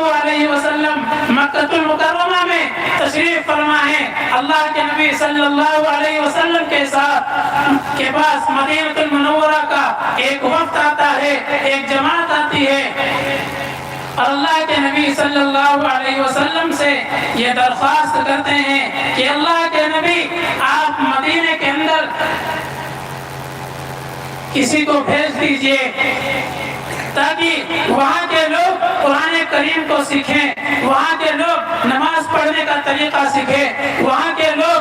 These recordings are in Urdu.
اللہ علیہ وسلم مکہ المکرمہ میں تشریف فرما ہے، اللہ کے نبی صلی اللہ علیہ وسلم کے پاس مدینہ المنورہ کا ایک وفد آتا ہے، ایک جماعت آتی ہے، اور اللہ کے نبی صلی اللہ علیہ وسلم سے یہ درخواست کرتے ہیں کہ اللہ کے نبی آپ مدینے کے اندر کسی کو بھیج دیجئے تاکہ وہاں کے لوگ قرآن کریم کو سیکھیں، وہاں کے لوگ نماز پڑھنے کا طریقہ سیکھیں، وہاں کے لوگ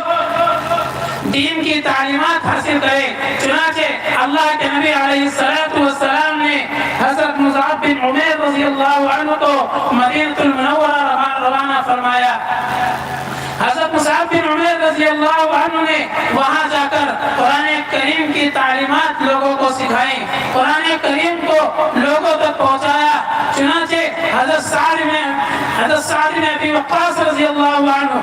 دین کی تعلیمات حاصل کریں۔ چنانچہ اللہ کے نبی علیہ السلام نے حضرت مصعب بن عمیر رضی اللہ عنہ کو مدینہ المنورہ روانہ فرمایا۔ حضرت مصعب بن عمیر رضی اللہ عنہ نے وہاں جا کر قرآن کریم کی تعلیمات لوگوں کو سکھائیں، قرآن کریم کو لوگوں تک پہنچایا۔ چنانچہ حضرت سعد بن ابی وقاص رضی اللہ عنہ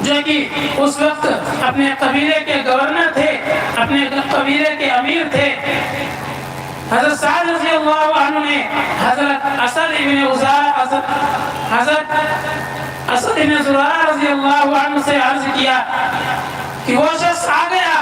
جو کہ اس وقت اپنے قبیلے کے گورنر تھے، اپنے قبیلے کے امیر تھے، حضرت سعد رضی اللہ عنہ نے حضرت اسد بن زرارہ رضی اللہ عنہ سے عرض کیا کہ وہ شخص آ گیا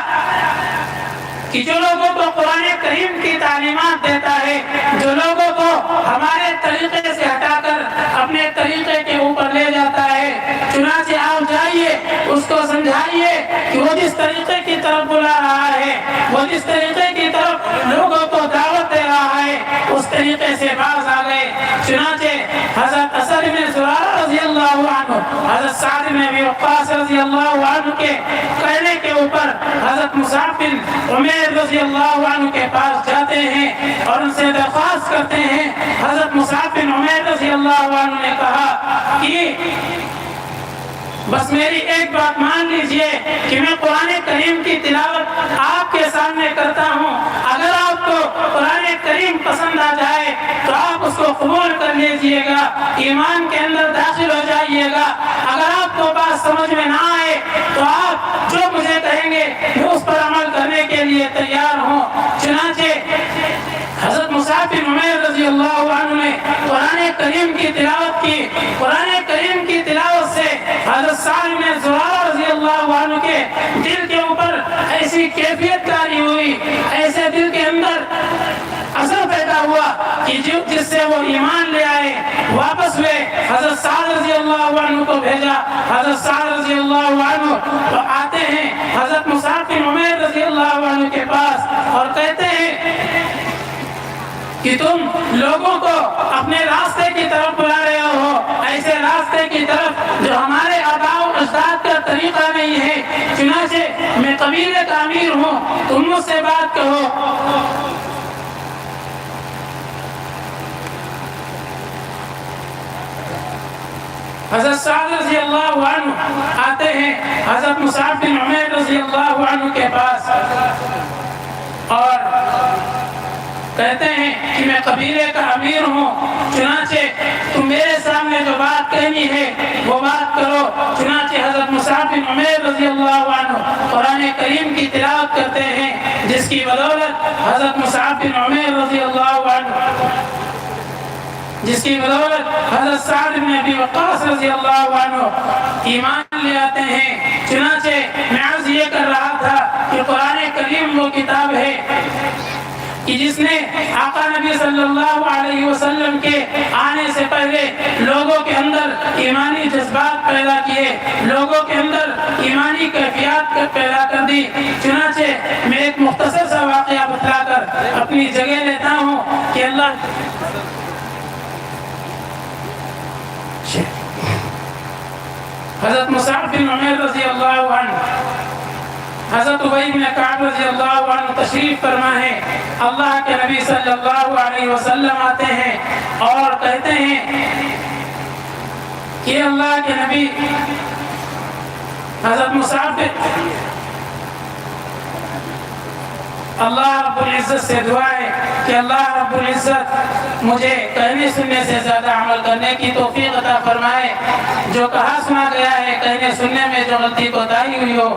کہ جو لوگوں کو قرآن کریم کی تعلیمات دیتا ہے، جو لوگوں کو ہمارے طریقے سے ہٹا کر اپنے طریقے کے اوپر لے جاتا ہے۔ چنانچہ آپ جائیے، اس کو سمجھائیے کہ وہ جس طریقے کی طرف بلا رہا ہے، وہ جس طریقے کی طرف لوگوں کو دعوت دے رہا ہے، اس طریقے سے باز آ گئے۔ چنانچہ حضرت اسد بن زرارہ رضی اللہ عنہ حضرت سعد بن ابی وقاص رضی اللہ عنہ کے کہنے کے اوپر حضرت مصعب بن عمیر رضی اللہ عنہ کے پاس جاتے ہیں اور ان سے درخواست کرتے ہیں۔ حضرت مصعب بن عمیر رضی اللہ عنہ نے کہا کہ بس میری ایک بات مان لیجئے کہ میں قرآن کریم کی تلاوت آپ کے سامنے کرتا ہوں، اگر آپ کو قرآن کریم پسند آ جائے تو آپ اس کو قبول کر لیجئے گا، ایمان کے اندر داخل ہو جائیے گا۔ اگر آپ کو بات سمجھ میں نہ آئے تو آپ جو مجھے کہیں گے میں اس پر عمل کرنے کے لیے تیار ہوں۔ چنانچہ حضرت مصعب بن عمیر رضی اللہ عنہ نے قرآن کریم کی تلاوت کی۔ قرآن کریم کی تلاوت سے حضرت سعد بن زرارہ رضی اللہ عنہ کے دل کے اوپر ایسی کیفیت جاری ہوئی، ایسے دل کے اندر اثر پیدا ہوا کہ جس سے وہ ایمان لے آئے، واپس ہوئے۔ حضرت سعد رضی اللہ عنہ کو بھیجا، حضرت سعد رضی اللہ عنہ تو آتے ہیں حضرت مصعب بن عمیر رضی اللہ عنہ کے پاس اور کہتے ہیں کہ تم لوگوں کو اپنے راستے کی طرف بلا رہے ہو، ایسے راستے کی طرف جو ہمارے آباء و اجداد کا طریقہ نہیں ہے۔ چنانچہ میں قبیلے کا امیر ہوں، تم مجھ سے بات کہو۔ حضرت سعد رضی اللہ عنہ آتے ہیں حضرت مصعب بن عمیر رضی اللہ عنہ کے پاس اور کہتے ہیں کہ میں قبیلے کا امیر ہوں، چنانچہ تم میرے سامنے جو بات کہنی ہے وہ بات کرو۔ چنانچہ حضرت مصعب بن عمیر رضی اللہ عنہ قرآن کریم کی تلاوت کرتے ہیں، جس کی بدولت حضرت مصعب بن عمیر رضی اللہ عنہ حضرت سعد بن ابی وقاص رضی اللہ عنہ ایمان لے آتے ہیں۔ چنانچہ میں عرض یہ کر رہا تھا کہ قرآن کریم وہ کتاب ہے کہ جس نے آقا نبی صلی اللہ علیہ وسلم کے آنے سے پہلے لوگوں کے اندر ایمانی جذبات پیدا کیے، لوگوں کے اندر ایمانی کیفیات پیدا کر دی۔ چنانچہ میں ایک مختصر سا واقعہ بتلا کر اپنی جگہ لیتا ہوں کہ اللہ حضرت مصعب بن عمیر رضی اللہ عنہ حضرت ابی بن کعب رضی اللہ عنہ تشریف فرما ہے، اللہ کے نبی صلی اللہ علیہ وسلم آتے ہیں اور کہتے ہیں کہ اللہ کے نبی حضرت مصعب اللہ رب العزت سے دعا ہے کہ اللہ رب العزت مجھے کہنے سننے سے زیادہ عمل کرنے کی توفیق عطا فرمائے، جو کہا سنا گیا ہے کہنے سننے میں جو غلطی کوتاہی ہوئی ہو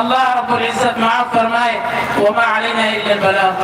اللہ رب العزت معاف فرمائے۔ وما علینا الا البلاغ۔